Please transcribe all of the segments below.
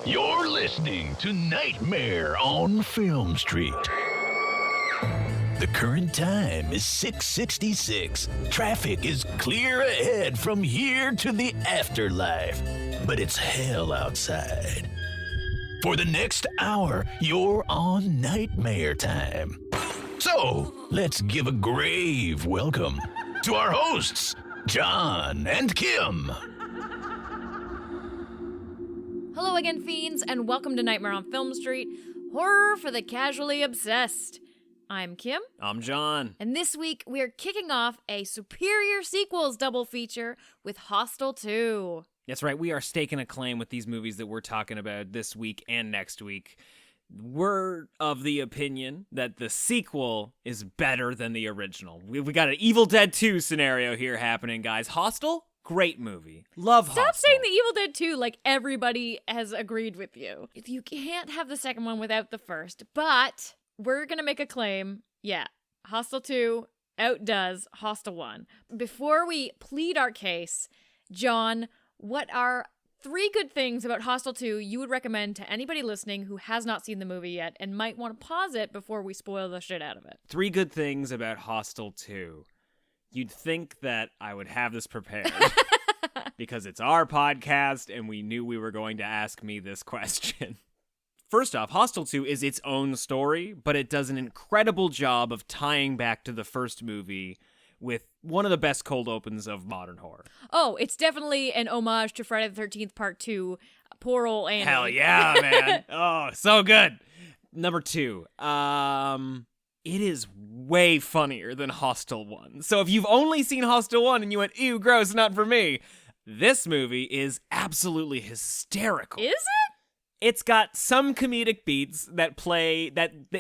You're listening to Nightmare on Film Street. The current time is 6:66. Traffic is clear ahead from here to the afterlife, but it's hell outside. For the next hour, you're on Nightmare time. So, let's give a grave welcome to our hosts, John and Kim. Hello again, fiends, and welcome to Nightmare on Film Street, horror for the casually obsessed. I'm Kim. I'm John. And this week, we are kicking off a Superior Sequels double feature with Hostel 2. That's right, we are staking a claim with these movies that we're talking about this week and next week. We're of the opinion that the sequel is better than the original. We got an Evil Dead 2 scenario here happening, guys. Hostel? Great movie. Love Hostel. Stop saying the Evil Dead 2 like everybody has agreed with you. You can't have the second one without the first, but we're going to make a claim. Yeah, Hostel 2 outdoes Hostel 1. Before we plead our case, John, what are 3 good things about Hostel 2 you would recommend to anybody listening who has not seen the movie yet and might want to pause it before we spoil the shit out of it? 3 good things about Hostel 2. You'd think that I would have this prepared because it's our podcast and we knew we were going to ask me this question. First off, Hostel 2 is its own story, but it does an incredible job of tying back to the first movie with one of the best cold opens of modern horror. Oh, it's definitely an homage to Friday the 13th Part 2. Poor old Annie. Hell yeah, man. Oh, so good. Number 2. It is way funnier than Hostel 1. So if you've only seen Hostel 1 and you went, ew, gross, not for me, this movie is absolutely hysterical. Is it? It's got some comedic beats that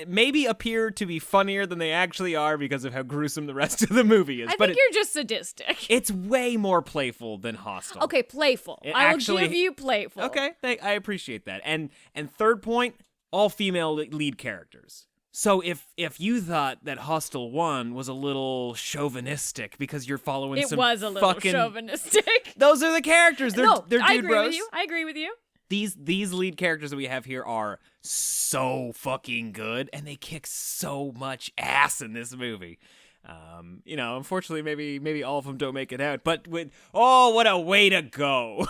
maybe appear to be funnier than they actually are because of how gruesome the rest of the movie is. I think you're just sadistic. It's way more playful than Hostel. Okay, playful. I will give you playful. Okay, I appreciate that. And third point, all female lead characters. So if you thought that Hostel 1 was a little chauvinistic because you're following it some was a little fucking... chauvinistic. Those are the characters. They're dude I agree bros. with you. I agree with you. These lead characters that we have here are so fucking good, and they kick so much ass in this movie. Unfortunately, maybe all of them don't make it out. But what a way to go!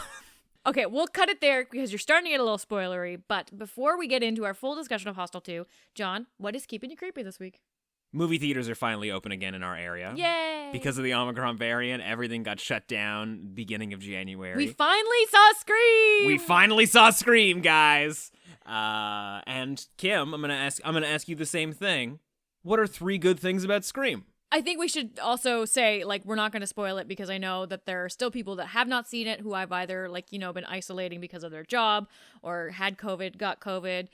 Okay, we'll cut it there because you're starting to get a little spoilery. But before we get into our full discussion of Hostel 2, John, what is keeping you creepy this week? Movie theaters are finally open again in our area. Yay! Because of the Omicron variant, everything got shut down beginning of January. We finally saw Scream! Guys. And Kim, I'm gonna ask you the same thing. What are 3 good things about Scream? I think we should also say, we're not going to spoil it because I know that there are still people that have not seen it who have either, been isolating because of their job or had COVID, got COVID.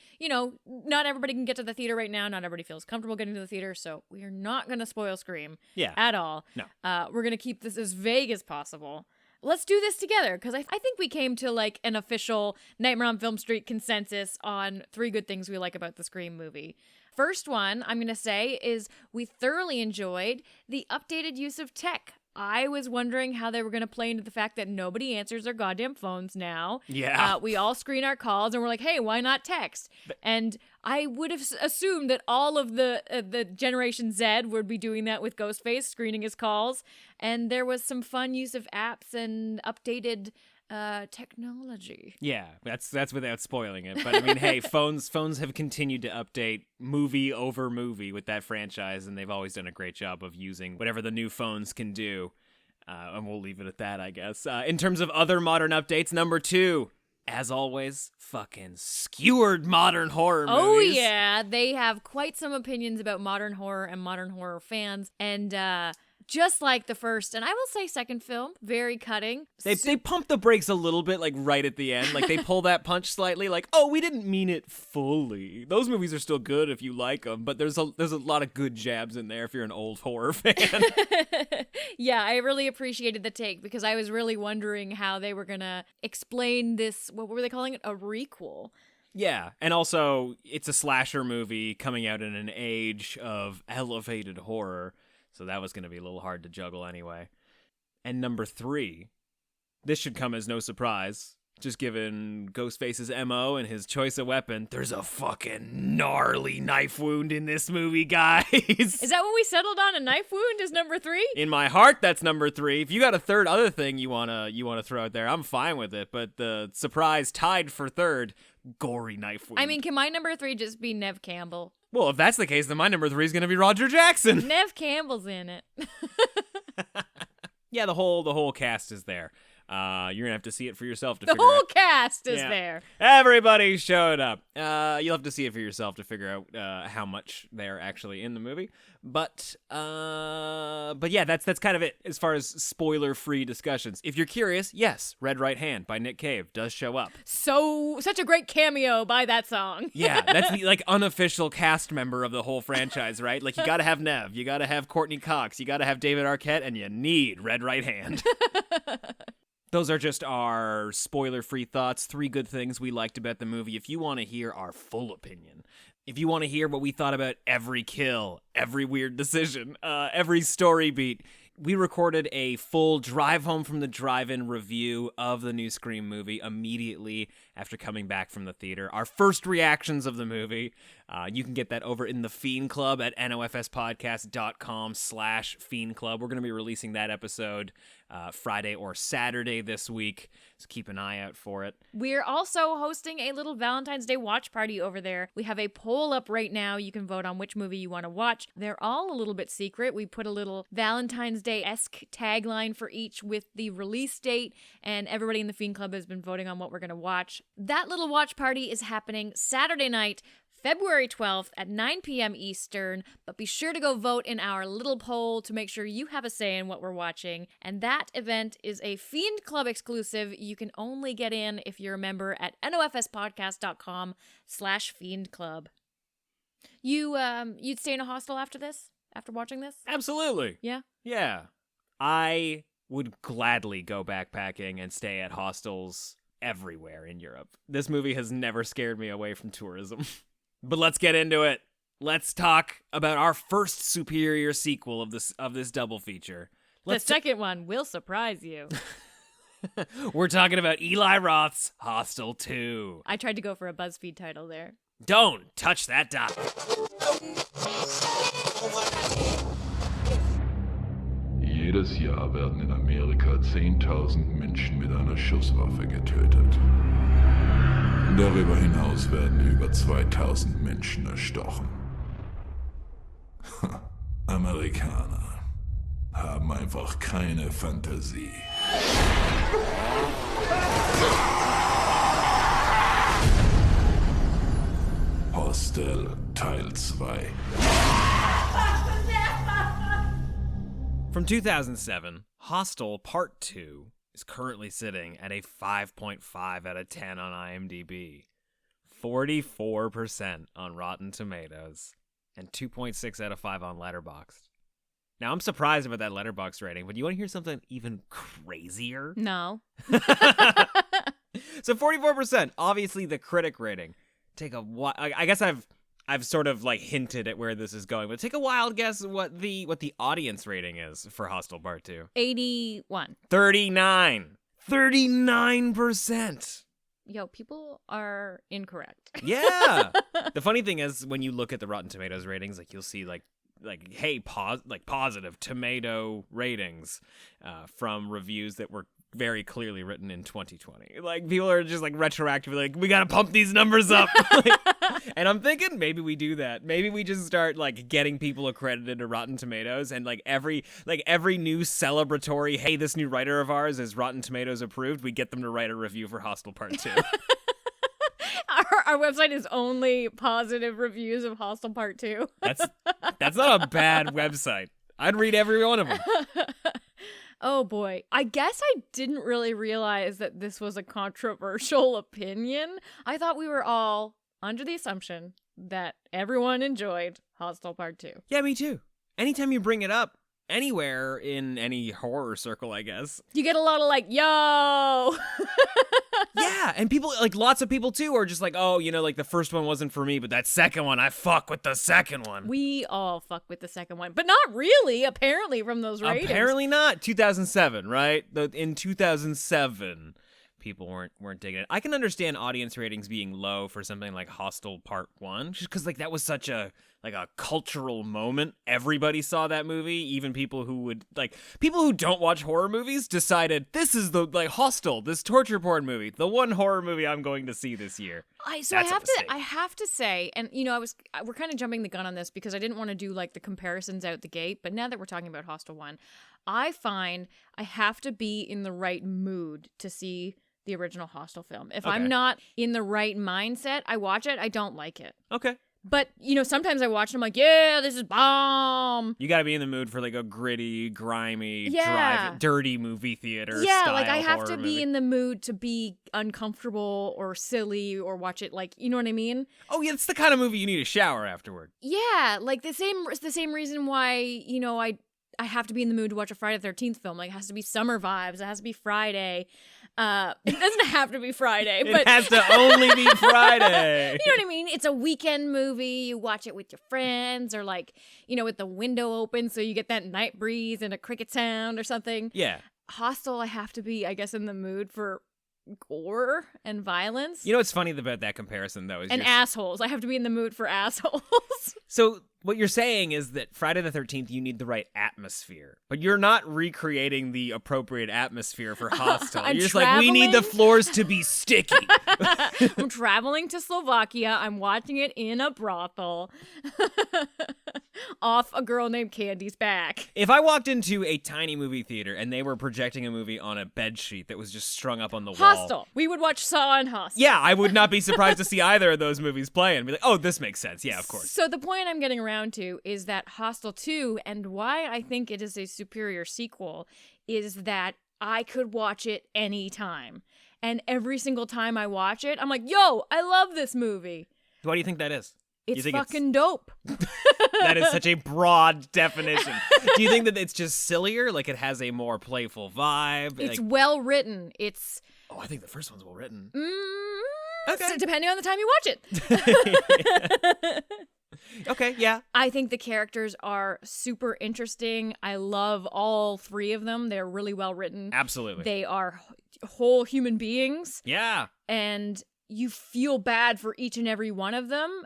Not everybody can get to the theater right now. Not everybody feels comfortable getting to the theater. So we are not going to spoil Scream at all. No. We're going to keep this as vague as possible. Let's do this together because I think we came to an official Nightmare on Film Street consensus on 3 good things we like about the Scream movie. First one I'm going to say is we thoroughly enjoyed the updated use of tech. I was wondering how they were going to play into the fact that nobody answers their goddamn phones now. Yeah. We all screen our calls and we're like, hey, why not text? And I would have assumed that all of the Generation Z would be doing that with Ghostface, screening his calls. And there was some fun use of apps and updated technology. Yeah, that's without spoiling it. But I mean, hey, phones have continued to update movie over movie with that franchise, and they've always done a great job of using whatever the new phones can do. And we'll leave it at that, I guess. In terms of other modern updates, number 2, as always, fucking skewered modern horror movies. Oh yeah, they have quite some opinions about modern horror and modern horror fans, and just like the first, and I will say second film, very cutting. They pump the brakes a little bit, right at the end. They pull that punch slightly, oh, we didn't mean it fully. Those movies are still good if you like them, but there's a lot of good jabs in there if you're an old horror fan. Yeah, I really appreciated the take because I was really wondering how they were gonna explain this, what were they calling it, a requel? Yeah, and also, it's a slasher movie coming out in an age of elevated horror. So that was going to be a little hard to juggle anyway. And number 3, this should come as no surprise. Just given Ghostface's MO and his choice of weapon, there's a fucking gnarly knife wound in this movie, guys. Is that what we settled on? A knife wound is number 3? In my heart, that's number 3. If you got a third other thing you wanna throw out there, I'm fine with it. But the surprise tied for third, gory knife wound. I mean, can my number 3 just be Nev Campbell? Well, if that's the case, then my number 3 is gonna be Roger Jackson. Nev Campbell's in it. Yeah, the whole cast is there. You're gonna have to see it for yourself to The figure out. whole cast is Yeah. there. Everybody showed up. You'll have to see it for yourself to figure out how much they're actually in the movie. But yeah, that's kind of it as far as spoiler-free discussions. If you're curious, yes, Red Right Hand by Nick Cave does show up. Such a great cameo by that song. Yeah, that's the like unofficial cast member of the whole franchise, right? Like you gotta have Nev, you gotta have Courtney Cox, you gotta have David Arquette, and you need Red Right Hand. Those are just our spoiler-free thoughts, 3 good things we liked about the movie. If you want to hear our full opinion, if you want to hear what we thought about every kill, every weird decision, every story beat, we recorded a full drive home from the drive-in review of the new Scream movie immediately after coming back from the theater. Our first reactions of the movie. You can get that over in the Fiend Club at nofspodcast.com/Fiend Club. We're going to be releasing that episode Friday or Saturday this week, so keep an eye out for it. We're also hosting a little Valentine's Day watch party over there. We have a poll up right now. You can vote on which movie you want to watch. They're all a little bit secret. We put a little Valentine's Day-esque tagline for each with the release date, and everybody in the Fiend Club has been voting on what we're going to watch. That little watch party is happening Saturday night, February 12th at 9 p.m. Eastern, but be sure to go vote in our little poll to make sure you have a say in what we're watching. And that event is a Fiend Club exclusive. You can only get in if you're a member at nofspodcast.com/Fiend Club. You'd stay in a hostel after this? After watching this? Absolutely. Yeah? Yeah. I would gladly go backpacking and stay at hostels everywhere in Europe. This movie has never scared me away from tourism. But let's get into it. Let's talk about our first superior sequel of this double feature. The second one will surprise you. We're talking about Eli Roth's Hostel 2. I tried to go for a BuzzFeed title there. Don't touch that dot. Jedes Jahr werden in Amerika 10.000 Menschen mit einer Schusswaffe getötet. Darüber hinaus werden über 2.000 Menschen erstochen. Amerikaner haben einfach keine Fantasie. Hostel Teil 2. From 2007, Hostel Part 2 is currently sitting at a 5.5 out of 10 on IMDb, 44% on Rotten Tomatoes, and 2.6 out of 5 on Letterboxd. Now, I'm surprised about that Letterboxd rating, but you want to hear something even crazier? No. So 44%, obviously the critic rating. I guess I've sort of like hinted at where this is going, but take a wild guess what the audience rating is for Hostel Part 2. 81. 39. 39%. Yo, people are incorrect. Yeah. The funny thing is when you look at the Rotten Tomatoes ratings, like you'll see like hey, positive tomato ratings from reviews that were very clearly written in 2020. Like people are just like retroactively like, we gotta pump these numbers up. And I'm thinking maybe we do that. Maybe we just start like getting people accredited to Rotten Tomatoes, and like every new celebratory, hey, this new writer of ours is Rotten Tomatoes approved, we get them to write a review for Hostel Part 2. Our website is only positive reviews of Hostel Part 2. That's not a bad website. I'd read every one of them. Oh boy. I guess I didn't really realize that this was a controversial opinion. I thought we were all under the assumption that everyone enjoyed Hostel Part 2. Yeah, me too. Anytime you bring it up, anywhere in any horror circle, I guess. You get a lot of like, yo! Yeah, and people, like lots of people too, are just like, oh, you know, like the first one wasn't for me, but that second one, I fuck with the second one. We all fuck with the second one, but not really, apparently, from those ratings. Apparently not. 2007, right? In 2007, people weren't digging it. I can understand audience ratings being low for something like Hostel Part 1, just because like that was such a cultural moment. Everybody saw that movie, even people who don't watch horror movies decided this is the Hostel, this torture porn movie, the one horror movie I'm going to see this year. I have to say, and we're kind of jumping the gun on this because I didn't want to do like the comparisons out the gate, but now that we're talking about Hostel 1, I find I have to be in the right mood to see the original Hostel film. If I'm not in the right mindset, I watch it, I don't like it. Okay. But, sometimes I watch it, I'm like, yeah, this is bomb. You gotta be in the mood for like a gritty, grimy, dirty movie theater style I have to be movie. in the mood to be uncomfortable or silly or watch it like, you know what I mean? Oh yeah, it's the kind of movie you need a shower afterward. Yeah, like the same reason why, I have to be in the mood to watch a Friday the 13th film. Like, it has to be summer vibes. It has to be Friday. It doesn't have to be Friday, but it has to only be Friday. You know what I mean? It's a weekend movie. You watch it with your friends or like, with the window open so you get that night breeze and a cricket sound or something. Yeah. Hostel, I have to be, I guess, in the mood for gore and violence. You know what's funny about that comparison, though? And assholes. I have to be in the mood for assholes. So what you're saying is that Friday the 13th, you need the right atmosphere. But you're not recreating the appropriate atmosphere for Hostel. You're just like, we need the floors to be sticky. I'm traveling to Slovakia. I'm watching it in a brothel. Off a girl named Candy's back. If I walked into a tiny movie theater and they were projecting a movie on a bedsheet that was just strung up on the wall. Hostel. We would watch Saw and Hostel. Yeah, I would not be surprised to see either of those movies play and be like, oh, this makes sense. Yeah, of course. So the point I'm getting around to is that Hostel 2, and why I think it is a superior sequel, is that I could watch it anytime. And every single time I watch it, I'm like, yo, I love this movie. Why do you think that is? It's fucking dope. That is such a broad definition. Do you think that it's just sillier? Like it has a more playful vibe? It's well written. It's... Oh, I think the first one's well written. Okay. So depending on the time you watch it. Okay, yeah. I think the characters are super interesting. I love all three of them. They're really well written. Absolutely. They are whole human beings. Yeah. And you feel bad for each and every one of them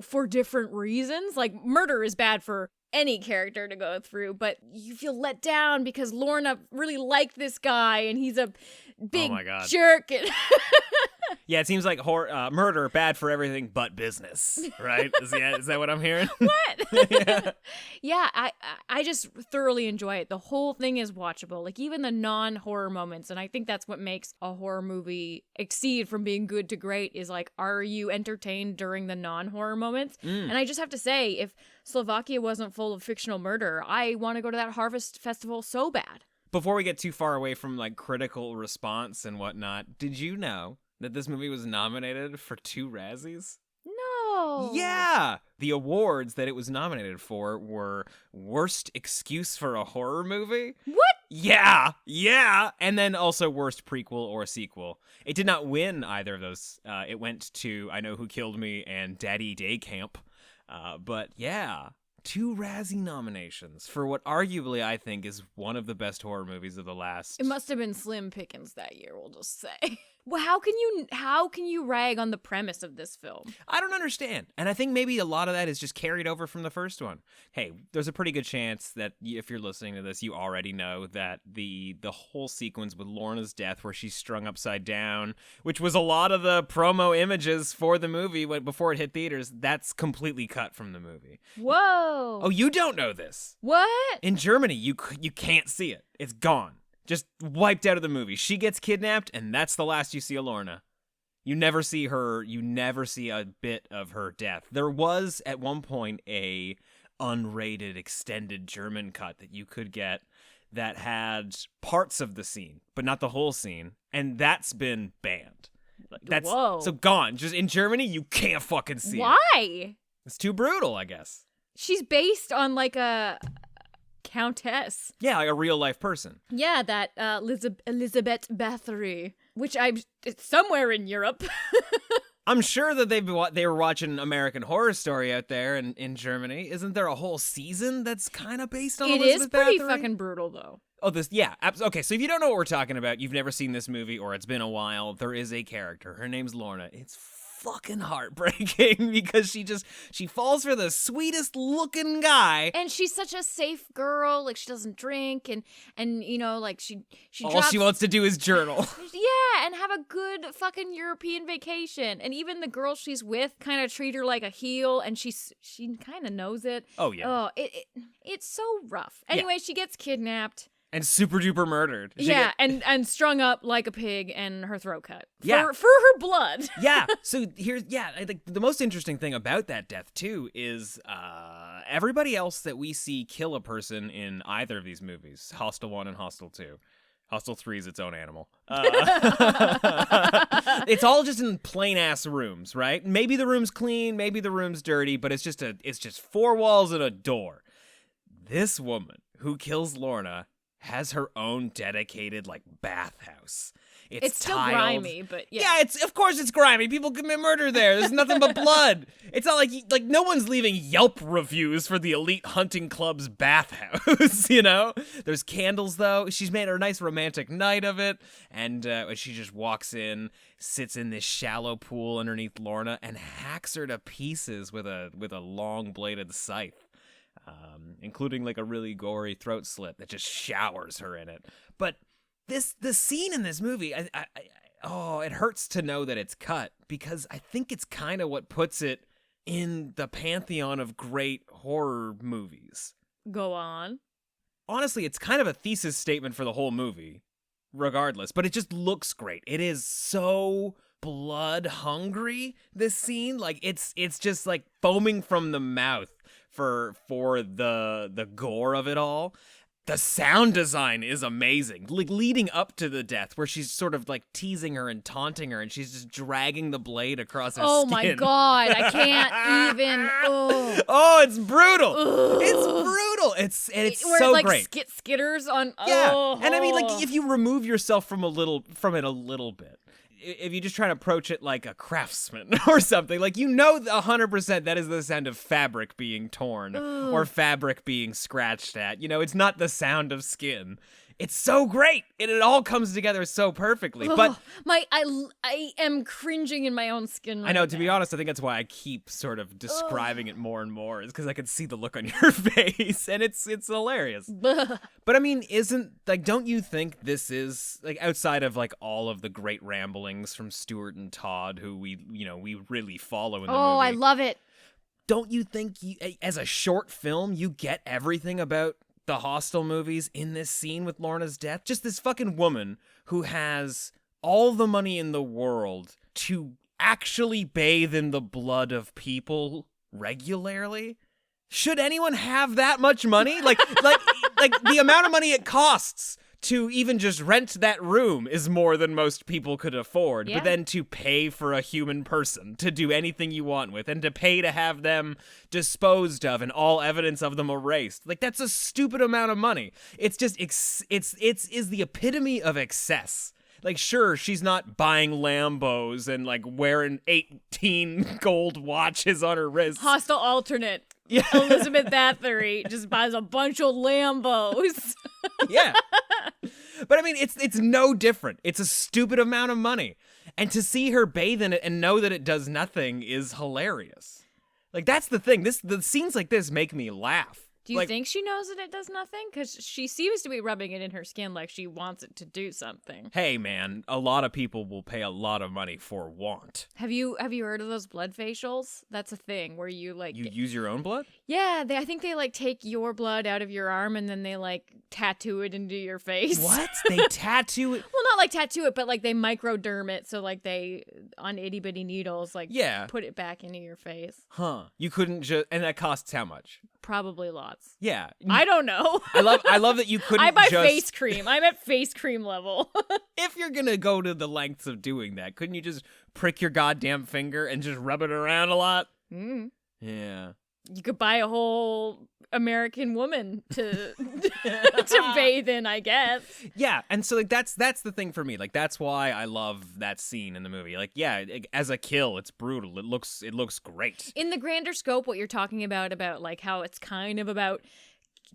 for different reasons. Like, murder is bad for any character to go through, but you feel let down because Lorna really liked this guy and he's a big jerk. Yeah, it seems like murder bad for everything but business, right? Is that what I'm hearing? What? Yeah, I just thoroughly enjoy it. The whole thing is watchable, like even the non-horror moments, and I think that's what makes a horror movie exceed from being good to great is like, are you entertained during the non-horror moments? And I just have to say, if Slovakia wasn't full of fictional murder, I want to go to that Harvest Festival so bad. Before we get too far away from like critical response and whatnot, did you know that this movie was nominated for 2 Razzies? No. Yeah. The awards that it was nominated for were Worst Excuse for a Horror Movie. What? Yeah. And then also Worst Prequel or Sequel. It did not win either of those. It went to I Know Who Killed Me and Daddy Day Camp. But yeah, 2 Razzie nominations for what arguably I think is one of the best horror movies of the last. It must have been slim pickings that year, we'll just say. Well, how can you rag on the premise of this film? I don't understand. And I think maybe a lot of that is just carried over from the first one. Hey, there's a pretty good chance that if you're listening to this, you already know that the whole sequence with Lorna's death where she's strung upside down, which was a lot of the promo images for the movie before it hit theaters, that's completely cut from the movie. Whoa. Oh, you don't know this. What? In Germany, you can't see it. It's gone. Just wiped out of the movie. She gets kidnapped, and that's the last you see of Lorna. You never see her. You never see a bit of her death. There was, at one point, a unrated, extended German cut that you could get that had parts of the scene, but not the whole scene, and that's been banned. That's Whoa. So gone. Just in Germany, you can't fucking see it. Why? It's too brutal, I guess. She's based on like a countess. Yeah, like a real life person. Yeah, that Elizabeth Bathory, which it's somewhere in Europe. I'm sure that they were watching American Horror Story out there in Germany. Isn't there a whole season that's kind of based on Elizabeth Bathory? It is pretty fucking brutal, though. Oh, okay, so if you don't know what we're talking about, you've never seen this movie or it's been a while, there is a character. Her name's Lorna. It's fucking heartbreaking because she falls for the sweetest looking guy. And she's such a safe girl. Like, she doesn't drink and you know, like she all she wants to do is journal. Yeah, and have a good fucking European vacation. And even the girl she's with kind of treat her like a heel, and she kind of knows it. Oh yeah. Oh, it's so rough. Anyway, she gets kidnapped. And super duper murdered. And strung up like a pig and her throat cut. Yeah. For her blood. Yeah. So I think the most interesting thing about that death too is everybody else that we see kill a person in either of these movies, Hostel 1 and Hostel 2. Hostel 3 is its own animal. It's all just in plain ass rooms, right? Maybe the room's clean, maybe the room's dirty, but it's just four walls and a door. This woman who kills Lorna has her own dedicated like bathhouse. It's still tiled. grimy, but yeah. Yeah, of course it's grimy. People commit murder there. There's nothing but blood. It's not like no one's leaving Yelp reviews for the elite hunting club's bathhouse, you know? There's candles though. She's made a nice romantic night of it, and she just walks in, sits in this shallow pool underneath Lorna, and hacks her to pieces with a long bladed scythe. Including like a really gory throat slit that just showers her in it. But the scene in this movie, it hurts to know that it's cut because I think it's kind of what puts it in the pantheon of great horror movies. Go on. Honestly, it's kind of a thesis statement for the whole movie, regardless, but it just looks great. It is so blood hungry, this scene. Like it's just like foaming from the mouth for the gore of it all. The sound design is amazing. Like leading up to the death where she's sort of like teasing her and taunting her and she's just dragging the blade across her skin. Oh my god, I can't even. Oh, oh it's brutal. Ugh. It's brutal. It's where so it, like, great. Skitters on. Yeah. Oh. And I mean like if you remove yourself from it a little bit, if you just try to approach it like a craftsman or something, like 100% that is the sound of fabric being torn or fabric being scratched at. You know, it's not the sound of skin. It's so great, and it all comes together so perfectly. But I am cringing in my own skin right I know, now. to be honest, I think that's why I keep sort of describing it more and more, is because I can see the look on your face, and it's hilarious. But I mean, don't you think this is, like, outside of, like, all of the great ramblings from Stuart and Todd, who we really follow in the movie. Oh, I love it. Don't you think, as a short film, you get everything about the Hostel movies in this scene with Lorna's death? Just this fucking woman who has all the money in the world to actually bathe in the blood of people regularly? Should anyone have that much money? Like the amount of money it costs to even just rent that room is more than most people could afford. Yeah. But then to pay for a human person to do anything you want with, and to pay to have them disposed of and all evidence of them erased. Like, that's a stupid amount of money. It's just, it's the epitome of excess. Like, sure, she's not buying Lambos and, like, wearing 18 gold watches on her wrists. Hostile alternate. Yeah. Elizabeth Bathory just buys a bunch of Lambos. Yeah. But I mean, it's no different. It's a stupid amount of money. And to see her bathe in it and know that it does nothing is hilarious. Like, that's the thing. The scenes like this make me laugh. Do you think she knows that it does nothing? Because she seems to be rubbing it in her skin like she wants it to do something. Hey, man, a lot of people will pay a lot of money for want. Have you heard of those blood facials? That's a thing where you like You use your own blood? Yeah, I think they like take your blood out of your arm and then they like tattoo it into your face. What? They tattoo it? Well, not like tattoo it, but like they microderm it, so like they on itty bitty needles like put it back into your face. Huh. You couldn't just, and that costs how much? Probably lots. Yeah. I don't know. I love that you couldn't I buy just... face cream. I'm at face cream level. If you're gonna go to the lengths of doing that, couldn't you just prick your goddamn finger and just rub it around a lot? Mm. Yeah. You could buy a whole American woman to to bathe in, I guess. Yeah, and so like that's the thing for me. Like that's why I love that scene in the movie. Like as a kill, it's brutal. It looks great. In the grander scope, what you're talking about like how it's kind of about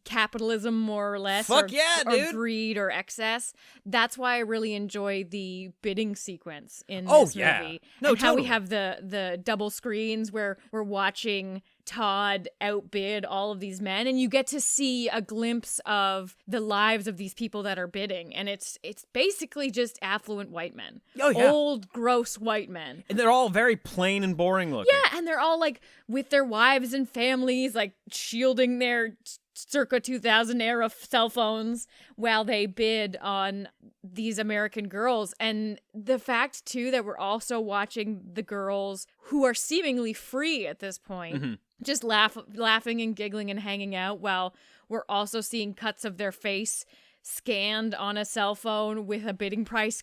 capitalism, more or less. Fuck yeah, or dude. greed or excess. That's why I really enjoy the bidding sequence in Oh, this yeah. movie. No, and how we totally. have the double screens where we're watching Todd outbid all of these men, and you get to see a glimpse of the lives of these people that are bidding, and it's basically just affluent white men. Oh, yeah. Old, gross white men. And they're all very plain and boring looking. Yeah, and they're all like with their wives and families, like shielding their circa 2000 era cell phones while they bid on these American girls. And the fact too that we're also watching the girls who are seemingly free at this point, just laughing and giggling and hanging out, while we're also seeing cuts of their face scanned on a cell phone with a bidding price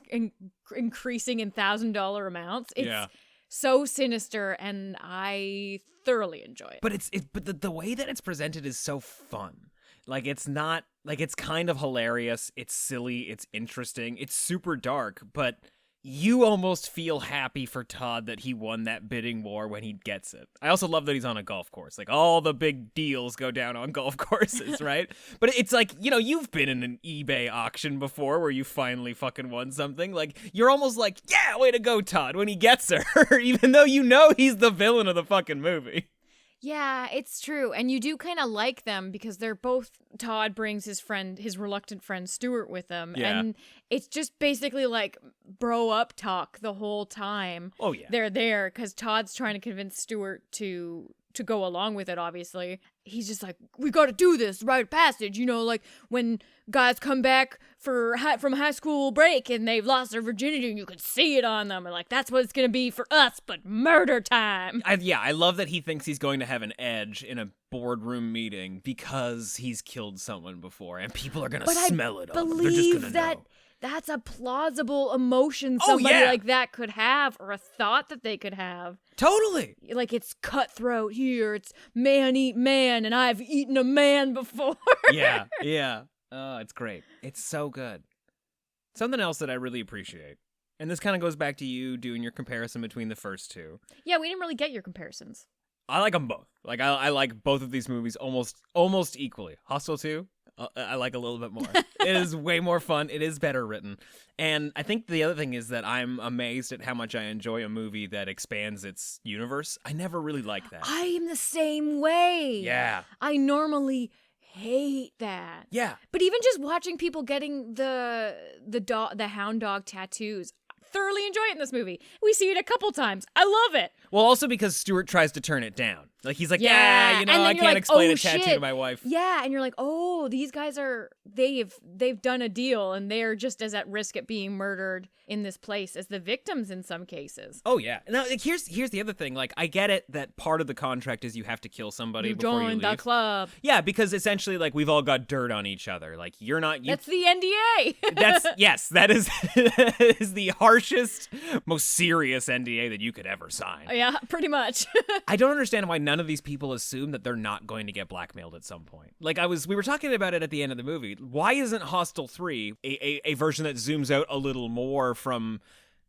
increasing in $1,000 amounts. It's so sinister, and I thoroughly enjoy it. But the way that it's presented is so fun. Like, it's not, like, it's kind of hilarious, it's silly, it's interesting, it's super dark, but you almost feel happy for Todd that he won that bidding war when he gets it. I also love that he's on a golf course. Like, all the big deals go down on golf courses, right? But it's like, you know, you've been in an eBay auction before where you finally fucking won something. Like, you're almost like, yeah, way to go, Todd, when he gets her, even though you know he's the villain of the fucking movie. Yeah, it's true. And you do kind of like them because they're both, Todd brings his reluctant friend Stuart with him. Yeah. And it's just basically like bro up talk the whole time. Oh, yeah. They're there because Todd's trying to convince Stuart to go along with it, obviously. He's just like, we got to do this, rite of passage. You know, like when guys come back from high school break and they've lost their virginity and you can see it on them. And like, that's what it's going to be for us, but murder time. I love that he thinks he's going to have an edge in a boardroom meeting because he's killed someone before and people are going to smell it on him. They're just going to know. That's a plausible emotion somebody like that could have, or a thought that they could have. Totally. Like, it's cutthroat here, it's man eat man, and I've eaten a man before. Yeah. Oh, it's great. It's so good. Something else that I really appreciate, and this kind of goes back to you doing your comparison between the first two. Yeah, we didn't really get your comparisons. I like them both. Like, I like both of these movies almost equally. Hostel 2, I like a little bit more. It is way more fun. It is better written. And I think the other thing is that I'm amazed at how much I enjoy a movie that expands its universe. I never really like that. I am the same way. Yeah. I normally hate that. Yeah. But even just watching people getting the hound dog tattoos, thoroughly enjoy it in this movie. We see it a couple times. I love it. Well, also because Stuart tries to turn it down. Like, he's like, Yeah, you know, and then I you're can't like, explain oh, a tattoo shit. to my wife. Yeah, and you're like, oh, these guys they've done a deal, and they're just as at risk at being murdered in this place as the victims in some cases. Oh, yeah. Now, like, here's the other thing. Like, I get it that part of the contract is you have to kill somebody before you leave. Join the club. Yeah, because essentially, like, we've all got dirt on each other. Like, you're not... That's the NDA. Yes, that is, is the harshest, most serious NDA that you could ever sign. Yeah, pretty much. I don't understand why none of these people assume that they're not going to get blackmailed at some point. Like, we were talking about it at the end of the movie. Why isn't Hostel 3 a version that zooms out a little more from...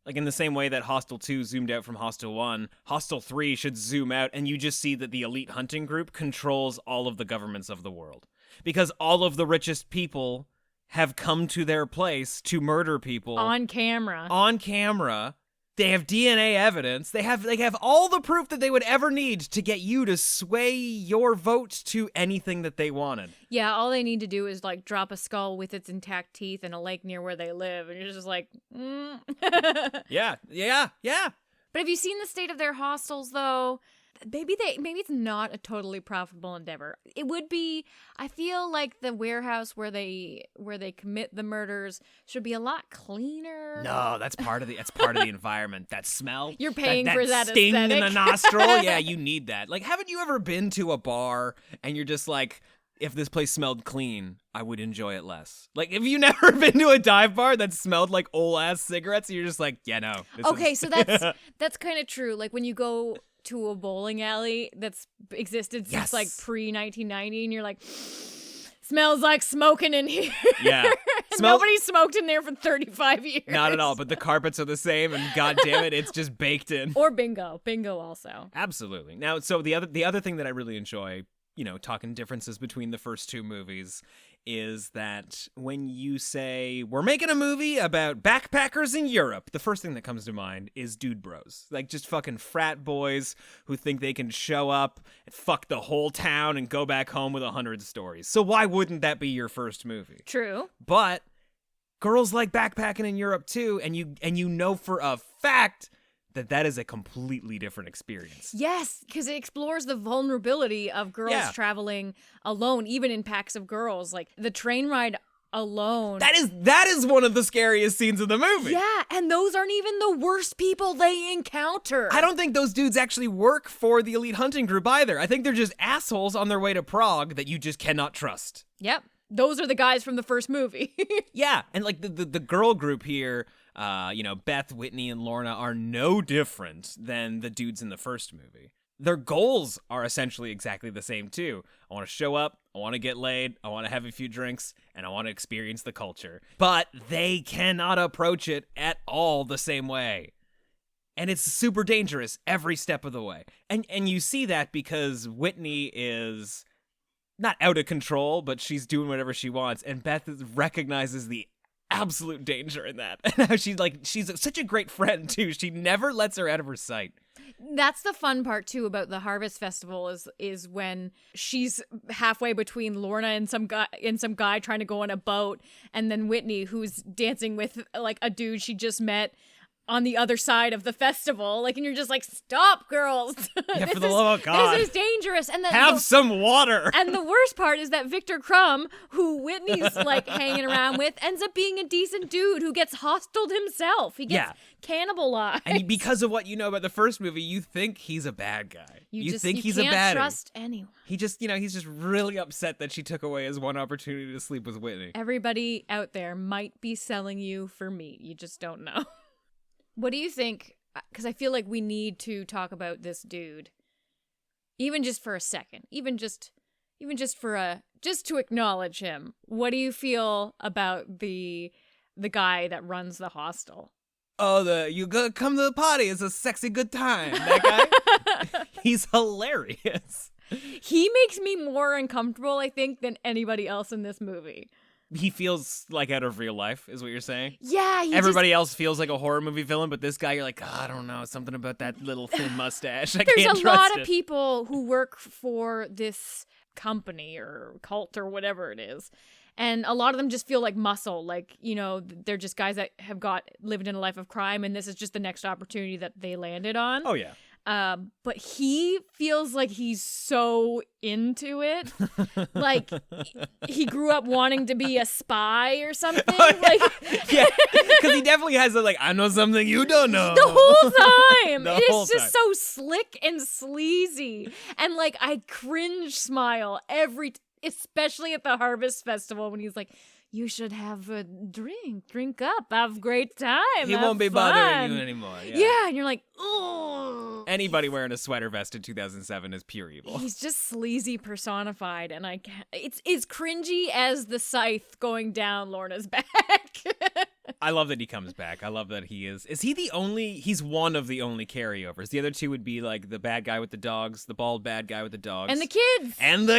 Like, in the same way that Hostel 2 zoomed out from Hostel 1, Hostel 3 should zoom out and you just see that the elite hunting group controls all of the governments of the world. Because all of the richest people have come to their place to murder people. On camera. On camera. They have DNA evidence. They have all the proof that they would ever need to get you to sway your vote to anything that they wanted. Yeah, all they need to do is like drop a skull with its intact teeth in a lake near where they live, and you're just like, Yeah. But have you seen the state of their hostels though? Maybe it's not a totally profitable endeavor. It would be. I feel like the warehouse where they commit the murders should be a lot cleaner. No, that's part of the environment. That smell. You're paying for that sting in aesthetic. the nostril. Yeah, you need that. Like, haven't you ever been to a bar and you're just like, if this place smelled clean, I would enjoy it less. Like, have you never been to a dive bar that smelled like old ass cigarettes? And you're just like, yeah, no. So that's kind of true. Like when you go to a bowling alley that's existed since like pre-1990 and you're like, smells like smoking in here. Yeah. Nobody smoked in there for 35 years. Not at all, but the carpets are the same and god damn it, it's just baked in. Or bingo also. Absolutely. Now, so the other thing that I really enjoy talking differences between the first two movies, is that when you say, we're making a movie about backpackers in Europe, the first thing that comes to mind is dude bros. Like, just fucking frat boys who think they can show up and fuck the whole town and go back home with 100 stories. So why wouldn't that be your first movie? True. But girls like backpacking in Europe too, and you know for a fact that is a completely different experience. Yes, because it explores the vulnerability of girls traveling alone, even in packs of girls. Like the train ride alone. That is one of the scariest scenes of the movie. Yeah, and those aren't even the worst people they encounter. I don't think those dudes actually work for the elite hunting group either. I think they're just assholes on their way to Prague that you just cannot trust. Yep. Those are the guys from the first movie. Yeah, and like the girl group here, Beth, Whitney, and Lorna are no different than the dudes in the first movie. Their goals are essentially exactly the same too. I want to show up, I want to get laid, I want to have a few drinks, and I want to experience the culture. But they cannot approach it at all the same way. And it's super dangerous every step of the way. And you see that because Whitney is not out of control, but she's doing whatever she wants. And Beth recognizes the absolute danger in that. And how she's such a great friend too. She never lets her out of her sight. That's the fun part too about the Harvest Festival is when she's halfway between Lorna and some guy trying to go on a boat, and then Whitney, who's dancing with like a dude she just met on the other side of the festival, like, and you're just like, stop, girls. Yeah, for the love of God. This is dangerous. And then have some water. And the worst part is that Victor Crumb, who Whitney's like hanging around with, ends up being a decent dude who gets hostiled himself. He gets cannibalized. And because of what you know about the first movie, you think he's a bad guy. You think he's a baddie. You can't trust anyone. He just, he's just really upset that she took away his one opportunity to sleep with Whitney. Everybody out there might be selling you for meat. You just don't know. What do you think? Because I feel like we need to talk about this dude, even just for a second, just to acknowledge him. What do you feel about the guy that runs the hostel? Oh, you gotta come to the party. It's a sexy good time. That guy, he's hilarious. He makes me more uncomfortable, I think, than anybody else in this movie. He feels like out of real life, is what you're saying? Yeah. Everybody else feels like a horror movie villain, but this guy, you're like, I don't know, something about that little thin mustache. There's a lot of people who work for this company or cult or whatever it is. And a lot of them just feel like muscle, like, they're just guys that have lived in a life of crime, and this is just the next opportunity that they landed on. Oh, yeah. But he feels like he's so into it. Like, he grew up wanting to be a spy or something. Oh, yeah. Like, yeah, because he definitely has I know something you don't know. The whole time. It's just so slick and sleazy. And, like, I cringe smile especially at the Harvest Festival when he's like, you should have a drink up, have a great time. He won't be bothering you anymore. Yeah, and you're like, oh. Anybody wearing a sweater vest in 2007 is pure evil. He's just sleazy personified, and I can't. It's cringy as the scythe going down Lorna's back. I love that he comes back. I love that he is. Is he the only? He's one of the only carryovers. The other two would be like the bad guy with the dogs, the bald bad guy with the dogs, and the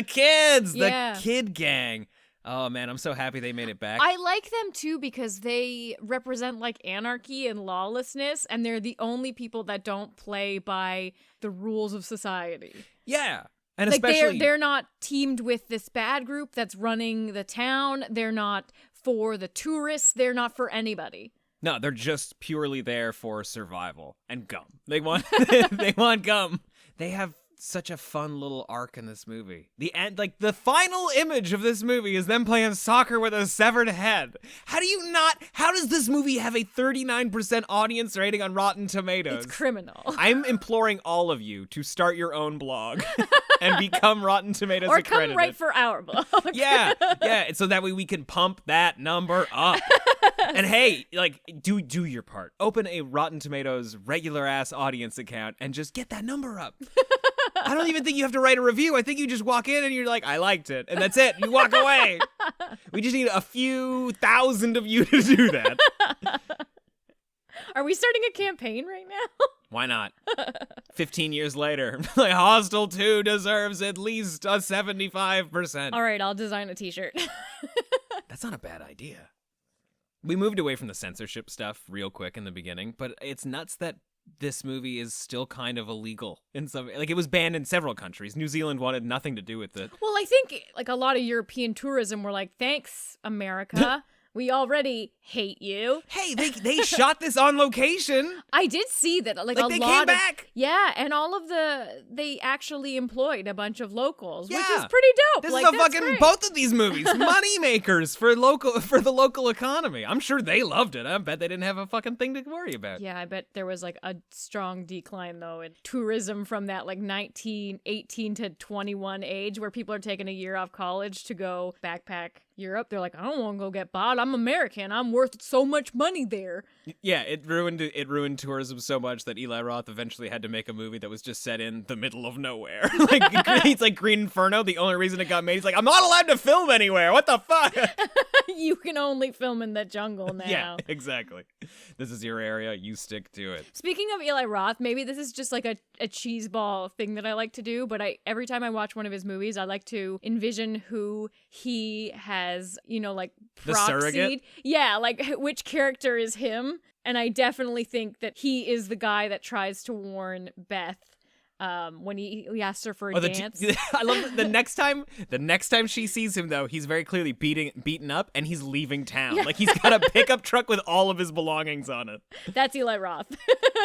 kids, the kid gang. Oh man, I'm so happy they made it back. I like them too because they represent like anarchy and lawlessness, and they're the only people that don't play by the rules of society. Yeah. And like especially they're not teamed with this bad group that's running the town. They're not for the tourists. They're not for anybody. No, they're just purely there for survival and gum. They want they want gum. They have such a fun little arc in this movie. The end, like the final image of this movie is them playing soccer with a severed head. How does this movie have a 39% audience rating on Rotten Tomatoes? It's criminal. I'm imploring all of you to start your own blog and become Rotten Tomatoes or accredited. Come write for our blog. Yeah, so that way we can pump that number up. And hey, like, do your part. Open a Rotten Tomatoes regular ass audience account and just get that number up. I don't even think you have to write a review. I think you just walk in and you're like, I liked it. And that's it. You walk away. We just need a few thousand of you to do that. Are we starting a campaign right now? Why not? 15 years later, like Hostel 2 deserves at least a 75%. All right, I'll design a t-shirt. That's not a bad idea. We moved away from the censorship stuff real quick in the beginning, but it's nuts that this movie is still kind of illegal in some, like it was banned in several countries. New Zealand wanted nothing to do with it. Well, I think like a lot of European tourism were like, thanks, America. We already hate you. Hey, they shot this on location. I did see that, like a they lot came of, back. Yeah, and all of they actually employed a bunch of locals, which Yeah. is pretty dope. This like, is a that's fucking great. both of these movies, money makers for the local economy. I'm sure they loved it. I bet they didn't have a fucking thing to worry about. Yeah, I bet there was like a strong decline though in tourism from that like 18 to 21 age where people are taking a year off college to go backpack Europe. They're like, I don't want to go get bought. I'm American. I'm worth so much money there. Yeah, it ruined tourism so much that Eli Roth eventually had to make a movie that was just set in the middle of nowhere. Like it's like Green Inferno. The only reason it got made, he's like, I'm not allowed to film anywhere. What the fuck? You can only film in the jungle now. Yeah, exactly. This is your area. You stick to it. Speaking of Eli Roth, maybe this is just like a cheeseball thing that I like to do, but every time I watch one of his movies, I like to envision who he has, like The proxied. surrogate? Yeah, like which character is him. And I definitely think that he is the guy that tries to warn Beth when he asks her for a dance. I love that the next time she sees him though, he's very clearly beaten up and he's leaving town. Yeah. Like he's got a pickup truck with all of his belongings on it. That's Eli Roth.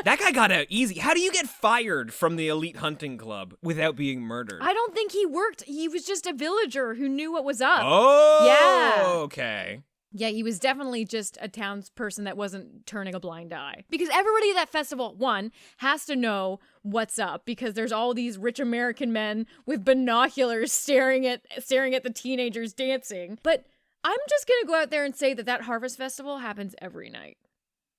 That guy got out easy. How do you get fired from the elite hunting club without being murdered? I don't think he worked. He was just a villager who knew what was up. Oh, Yeah. Okay. Yeah, he was definitely just a townsperson that wasn't turning a blind eye. Because everybody at that festival, one, has to know what's up because there's all these rich American men with binoculars staring at the teenagers dancing. But I'm just going to go out there and say that Harvest Festival happens every night.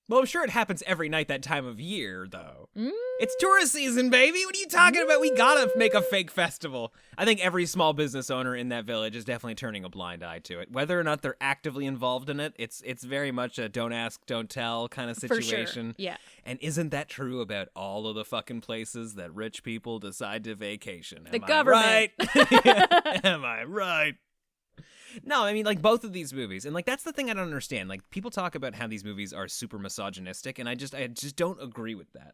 Well, I'm sure it happens every night that time of year, though. It's tourist season, baby. What are you talking about? We gotta make a fake festival. I think every small business owner in that village is definitely turning a blind eye to it. Whether or not they're actively involved in it, it's very much a don't ask, don't tell kind of situation. For sure. Yeah. And isn't that true about all of the fucking places that rich people decide to vacation? The government. Right? Am I right? No, I mean, like, both of these movies, and, like, that's the thing I don't understand. Like, people talk about how these movies are super misogynistic, and I just don't agree with that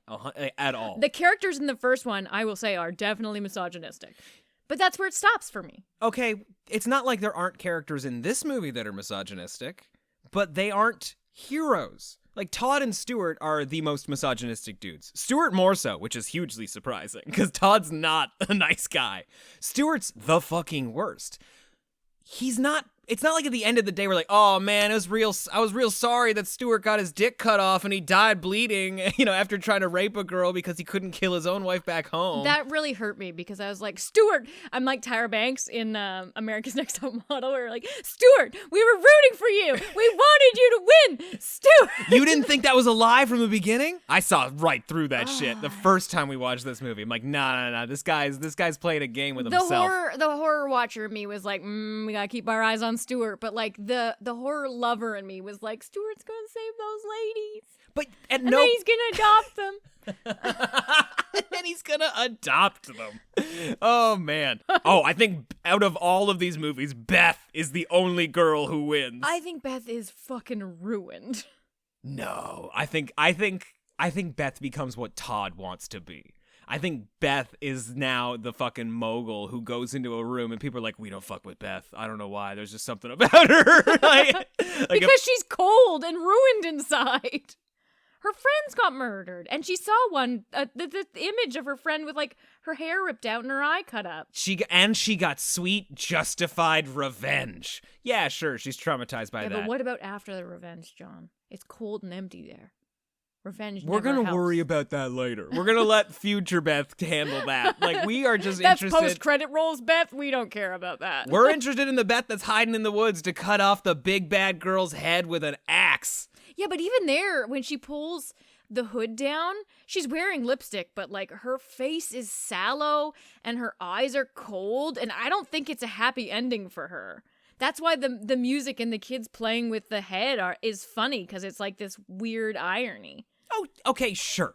at all. The characters in the first one, I will say, are definitely misogynistic. But that's where it stops for me. Okay, it's not like there aren't characters in this movie that are misogynistic, but they aren't heroes. Like, Todd and Stuart are the most misogynistic dudes. Stuart more so, which is hugely surprising, because Todd's not a nice guy. Stuart's the fucking worst. It's not like at the end of the day we're like, oh man, I was real sorry that Stuart got his dick cut off and he died bleeding, after trying to rape a girl because he couldn't kill his own wife back home. That really hurt me because I was like, Stuart, I'm like Tyra Banks in America's Next Top Model. We're like, Stuart, we were rooting for you. We wanted you to win, Stuart. You didn't think that was a lie from the beginning? I saw right through that shit the first time we watched this movie. I'm like, nah, this guy's playing a game with himself. The horror watcher in me was like, we gotta keep our eyes on Stuart, but like the horror lover in me was like, Stuart's gonna save those ladies. But and then he's gonna adopt them. And then he's gonna adopt them. Oh man. Oh, I think out of all of these movies, Beth is the only girl who wins. I think Beth is fucking ruined. No, I think Beth becomes what Todd wants to be. I think Beth is now the fucking mogul who goes into a room and people are like, we don't fuck with Beth. I don't know why. There's just something about her. Because she's cold and ruined inside. Her friends got murdered. And she saw the image of her friend with like her hair ripped out and her eye cut up. She got sweet, justified revenge. Yeah, sure. She's traumatized by that. But what about after the revenge, John? It's cold and empty there. Revenge We're never gonna helps. worry about that later. We're gonna let future Beth handle that. Like, we are just That's interested. post-credit rolls, Beth. We don't care about that. We're interested in the Beth that's hiding in the woods to cut off the big bad girl's head with an axe. Yeah, but even there, when she pulls the hood down, she's wearing lipstick, but like her face is sallow and her eyes are cold, and I don't think it's a happy ending for her. That's why the music and the kids playing with the head is funny, because it's like this weird irony. Oh, okay, sure.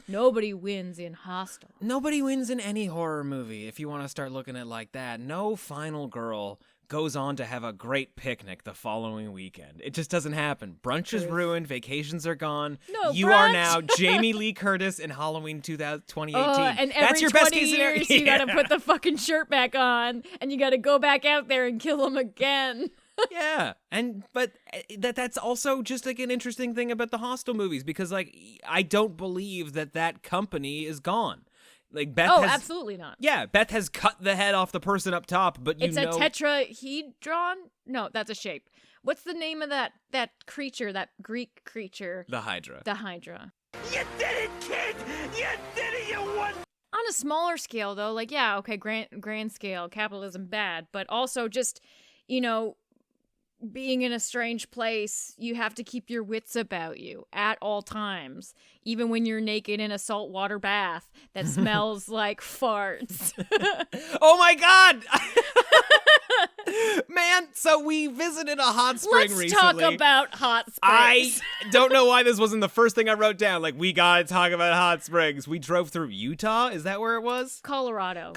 Nobody wins in Hostel. Nobody wins in any horror movie if you want to start looking at it like that. No final girl goes on to have a great picnic the following weekend. It just doesn't happen. Brunch is ruined. Vacations are gone. No, you are now Jamie Lee Curtis in Halloween 2018. And every That's your 20 best case scenario. years, you gotta put the fucking shirt back on, and you gotta go back out there and kill him again. Yeah, but that's also just like an interesting thing about the Hostel movies, because like I don't believe that company is gone. Like Beth has, absolutely not. Yeah, Beth has cut the head off the person up top, but it's a tetrahedron? No, that's a shape. What's the name of that creature, that Greek creature? The Hydra. The Hydra. You did it, kid! You did it, you won! On a smaller scale, though, like, yeah, okay, grand scale, capitalism bad, but also just, being in a strange place, you have to keep your wits about you at all times, even when you're naked in a saltwater bath that smells like farts. Oh my god! Man, so we visited a hot spring recently. Let's talk about hot springs. I don't know why this wasn't the first thing I wrote down. Like, we gotta talk about hot springs. We drove through Utah. Is that where it was? Colorado.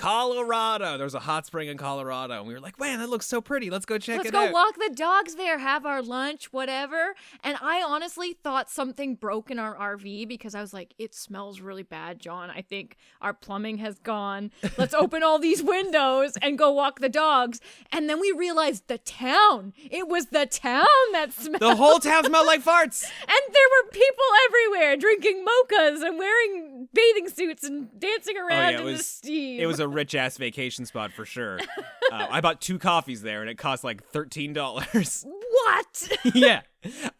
There's a hot spring in Colorado. And we were like, man, that looks so pretty. Let's go check it out. Let's go walk the dogs there, have our lunch, whatever. And I honestly thought something broke in our RV because I was like, it smells really bad, John. I think our plumbing has gone. Let's open all these windows and go walk the dogs. And then we realized the town. It was the town that smelled. The whole town smelled like farts. And there were people everywhere drinking mochas and wearing bathing suits and dancing around in the steam. It was a rich-ass vacation spot for sure. I bought 2 coffees there, and it cost like $13. What? Yeah.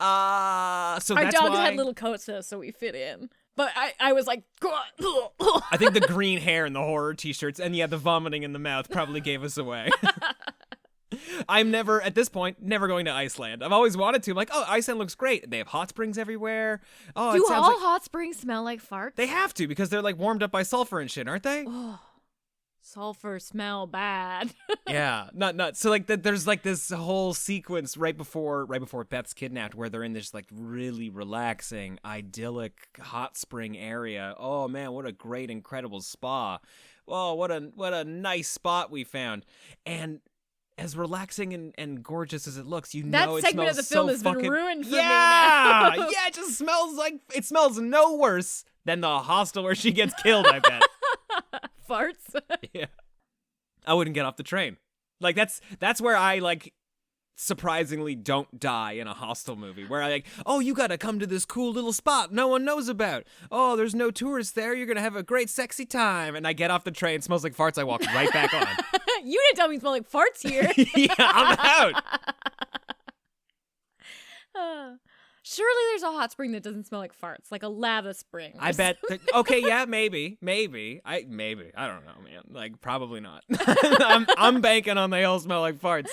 So our that's dogs why had little coats, so we fit in. But I was like, I think the green hair and the horror t-shirts and the vomiting in the mouth probably gave us away. I'm never, at this point, never going to Iceland. I've always wanted to. I'm like, oh, Iceland looks great. They have hot springs everywhere. Oh, do it sounds all like hot springs smell like farts? they have to, because they're like warmed up by sulfur and shit, aren't they? Oh, sulfur smell bad. Yeah, not. So like, there's like this whole sequence right before Beth's kidnapped, where they're in this like really relaxing, idyllic hot spring area. Oh man, what a great, incredible spa. Oh, what a nice spot we found. And as relaxing and gorgeous as it looks, that it segment of smells the film so has fucking... been ruined for me Yeah, now. yeah, it smells no worse than the hostel where she gets killed, I bet. Farts? Yeah. I wouldn't get off the train. Like, that's where I, like, surprisingly don't die in a Hostel movie, where I like, oh, you gotta come to this cool little spot no one knows about. Oh, there's no tourists there. You're gonna have a great sexy time. And I get off the train, it smells like farts. I walk right back on. You didn't tell me it smelled like farts here. Yeah, I'm out. Surely there's a hot spring that doesn't smell like farts, like a lava spring. I bet. Okay, yeah, maybe. I don't know, man. Like, probably not. I'm banking on they all smell like farts.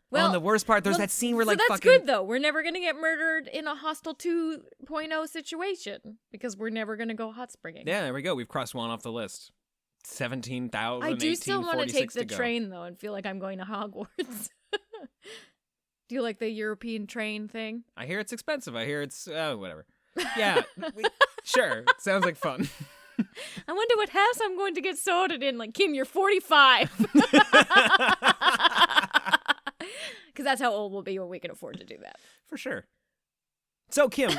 Well, and the worst part, there's that scene where, like, that's fucking... good, though. We're never going to get murdered in a Hostel 2.0 situation, because we're never going to go hot springing. Yeah, there we go. We've crossed one off the list. 17,000, I do still want to take the go. train, though, and feel like I'm going to Hogwarts. Do you like the European train thing? I hear it's expensive. I hear it's, whatever. Yeah, sure. Sounds like fun. I wonder what house I'm going to get sorted in. Like, Kim, you're 45. Because that's how old we'll be when we can afford to do that. For sure. So, Kim,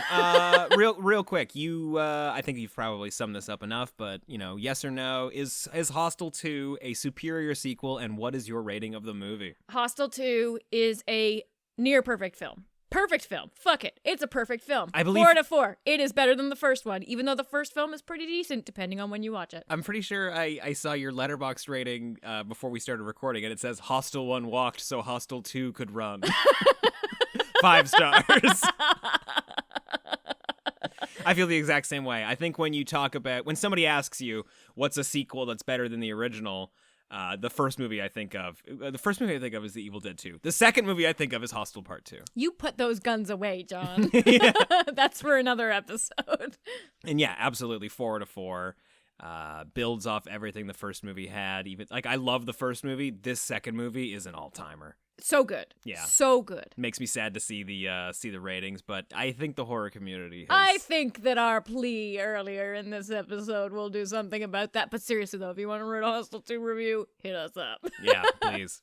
real quick, you, I think you've probably summed this up enough, but, yes or no, is Hostel 2 a superior sequel, and what is your rating of the movie? Hostel 2 is a near-perfect film. Perfect film. Fuck it. It's a perfect film. I believe 4 out of 4. It is better than the first one, even though the first film is pretty decent, depending on when you watch it. I'm pretty sure I saw your Letterboxd rating before we started recording, and it says Hostel 1 walked so Hostel 2 could run. 5 stars. I feel the exact same way. I think when somebody asks you what's a sequel that's better than the original, the first movie I think of is The Evil Dead 2. The second movie I think of is Hostel Part 2. You put those guns away, John. Yeah. That's for another episode. And yeah, absolutely 4 out of 4. Builds off everything the first movie had. Even like, I love the first movie. This second movie is an all-timer. So good. Yeah. So good. Makes me sad to see the ratings, but I think the horror community has... I think that our plea earlier in this episode will do something about that. But seriously, though, if you want to write a Hostel 2 review, hit us up. Yeah, please.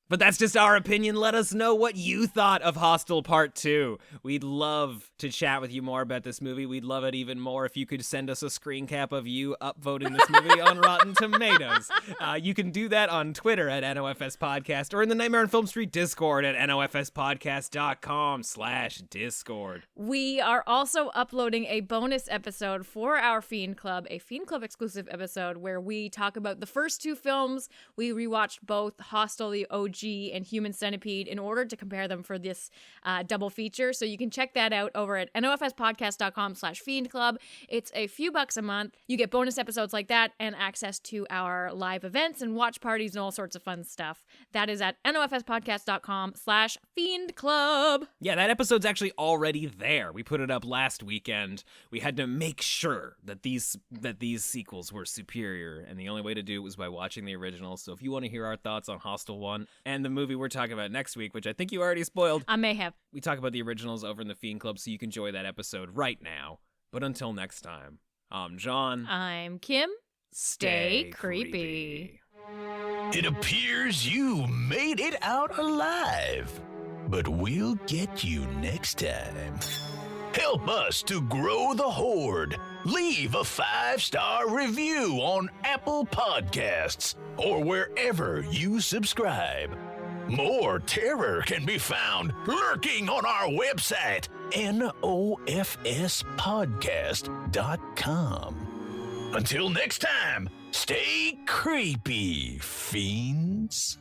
But that's just our opinion. Let us know what you thought of Hostel Part 2. We'd love to chat with you more about this movie. We'd love it even more if you could send us a screen cap of you upvoting this movie on Rotten Tomatoes. You can do that on Twitter at NOFS Podcast or in the Nightmare on Film Street Discord at nofspodcast.com/Discord. We are also uploading a bonus episode for our Fiend Club, a Fiend Club exclusive episode where we talk about the first 2 films. We rewatched both Hostel, the OG, and Human Centipede in order to compare them for this double feature. So you can check that out over at nofspodcast.com/Fiend Club. It's a few bucks a month. You get bonus episodes like that and access to our live events and watch parties and all sorts of fun stuff. That is at nofspodcast.com/Fiend Club. Yeah, that episode's actually already there. We put it up last weekend. We had to make sure that these sequels were superior, and the only way to do it was by watching the original. So if you want to hear our thoughts on Hostel 1 and the movie we're talking about next week, which I think you already spoiled. I may have. We talk about the originals over in the Fiend Club, so you can enjoy that episode right now. But until next time, I'm John. I'm Kim. Stay creepy. It appears you made it out alive, but we'll get you next time. Help us to grow the horde. Leave a 5-star review on Apple Podcasts or wherever you subscribe. More terror can be found lurking on our website, nofspodcast.com. Until next time, stay creepy, fiends.